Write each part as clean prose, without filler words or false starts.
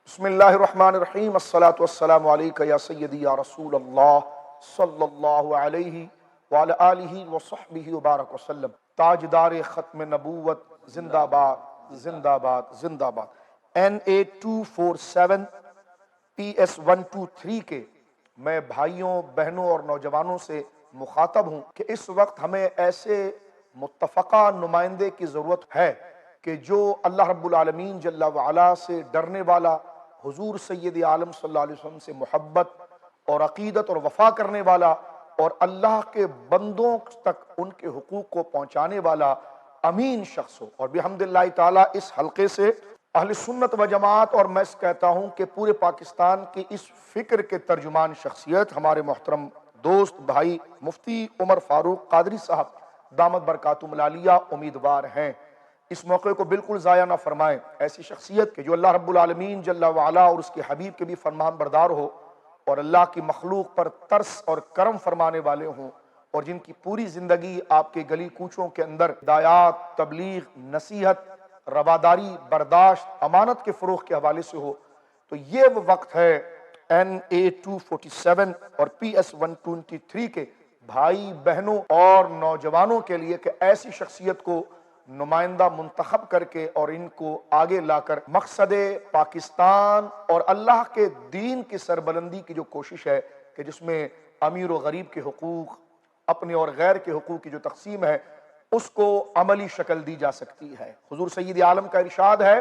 بسم اللہ الرحمن الرحیم، الصلاۃ والسلام علیکہ یا سیدی یا رسول اللہ صلی اللہ علیہ وعلی آلہ وصحبہ وبارک وسلم۔ تاجدار ختم نبوت زندہ باد زندہ باد زندہ باد۔ NA247 PS123 کے میں بھائیوں بہنوں اور نوجوانوں سے مخاطب ہوں کہ اس وقت ہمیں ایسے متفقہ نمائندے کی ضرورت ہے کہ جو اللہ رب العالمین جل وعلا سے ڈرنے والا، حضور سید عالم صلی اللہ علیہ وسلم سے محبت اور عقیدت اور وفا کرنے والا، اور اللہ کے بندوں تک ان کے حقوق کو پہنچانے والا امین شخص ہو۔ اور بحمد اللہ تعالیٰ اس حلقے سے اہل سنت و جماعت، اور میں کہتا ہوں کہ پورے پاکستان کی اس فکر کے ترجمان شخصیت ہمارے محترم دوست بھائی مفتی عمر فاروق قادری صاحب دامت برکاتہم العالیہ امیدوار ہیں۔ اس موقع کو بالکل ضائع نہ فرمائیں۔ ایسی شخصیت کہ جو اللہ رب العالمین جل وعلا اور اس کے حبیب کے بھی فرمان بردار ہو، اور اللہ کی مخلوق پر ترس اور کرم فرمانے والے ہوں، اور جن کی پوری زندگی آپ کے گلی کوچوں کے اندر ہدایات، تبلیغ، نصیحت، رواداری، برداشت، امانت کے فروغ کے حوالے سے ہو۔ تو یہ وہ وقت ہے NA247 اور PS123 کے بھائی بہنوں اور نوجوانوں کے لیے کہ ایسی شخصیت کو نمائندہ منتخب کر کے اور ان کو آگے لا کر مقصد پاکستان اور اللہ کے دین کی سربلندی کی جو کوشش ہے کہ جس میں امیر و غریب کے حقوق، اپنے اور غیر کے حقوق کی جو تقسیم ہے، اس کو عملی شکل دی جا سکتی ہے۔ حضور سید عالم کا ارشاد ہے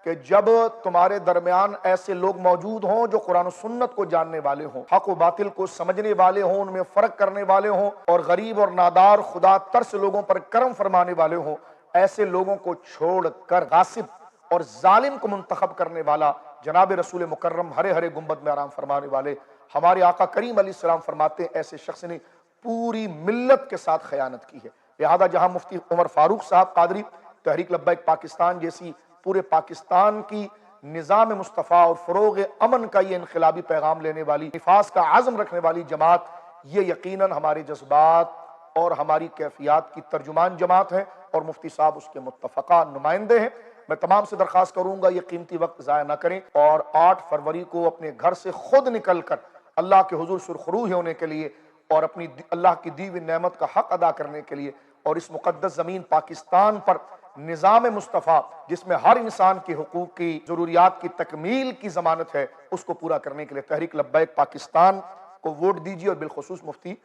کہ جب تمہارے درمیان ایسے لوگ موجود ہوں جو قرآن و سنت کو جاننے والے ہوں، حق و باطل کو سمجھنے والے ہوں، ان میں فرق کرنے والے ہوں، اور غریب اور نادار خدا ترس لوگوں پر کرم فرمانے والے ہوں، ایسے لوگوں کو چھوڑ کر غاصب اور ظالم کو منتخب کرنے والا جناب رسول مکرم ہرے ہرے گنبد میں آرام فرمانے والے ہمارے آقا کریم علیہ السلام فرماتے ہیں ایسے شخص نے پوری ملت کے ساتھ خیانت کی ہے۔ لہذا جہاں مفتی عمر فاروق صاحب قادری تحریک لبیک پاکستان جیسی پورے پاکستان کی نظام مصطفیٰ اور فروغ امن کا یہ انقلابی پیغام لینے والی، نفاذ کا عزم رکھنے والی جماعت، یہ یقیناً ہمارے جذبات اور ہماری کیفیات کی ترجمان جماعت ہے، اور مفتی صاحب اس کے متفقہ نمائندے ہیں۔ میں تمام سے درخواست کروں گا یہ قیمتی وقت ضائع نہ کریں، اور 8 فروری کو اپنے گھر سے خود نکل کر اللہ کے حضور سرخروح ہونے کے لیے اور اپنی اللہ کی دی ہوئی نعمت کا حق ادا کرنے کے لیے، اور اس مقدس زمین پاکستان پر نظام مصطفیٰ جس میں ہر انسان کے حقوق کی ضروریات کی تکمیل کی ضمانت ہے، اس کو پورا کرنے کے لیے تحریک لبیک پاکستان کو ووٹ دیجیے، اور بالخصوص مفتی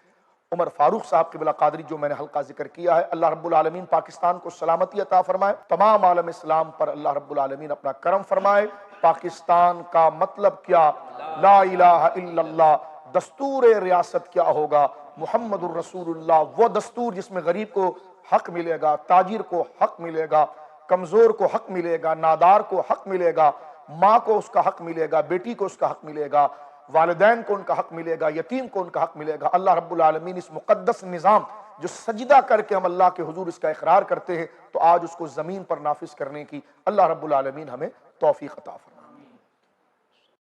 عمر فاروق صاحب قبلہ قادری جو میں نے حلقہ ذکر کیا ہے۔ اللہ رب العالمین پاکستان کو سلامتی عطا فرمائے، تمام عالم اسلام پر اللہ رب العالمین اپنا کرم فرمائے۔ پاکستان کا مطلب کیا؟ لا الہ الا اللہ۔ دستور ریاست کیا ہوگا؟ محمد الرسول اللہ۔ وہ دستور جس میں غریب کو حق ملے گا، تاجر کو حق ملے گا، کمزور کو حق ملے گا، نادار کو حق ملے گا، ماں کو اس کا حق ملے گا، بیٹی کو اس کا حق ملے گا، والدین کو ان کا حق ملے گا، یتیم کو ان کا حق ملے گا۔ اللہ رب العالمین اس مقدس نظام جو سجدہ کر کے ہم اللہ کے حضور اس کا اقرار کرتے ہیں، تو آج اس کو زمین پر نافذ کرنے کی اللہ رب العالمین ہمیں توفیق عطا فرمائے۔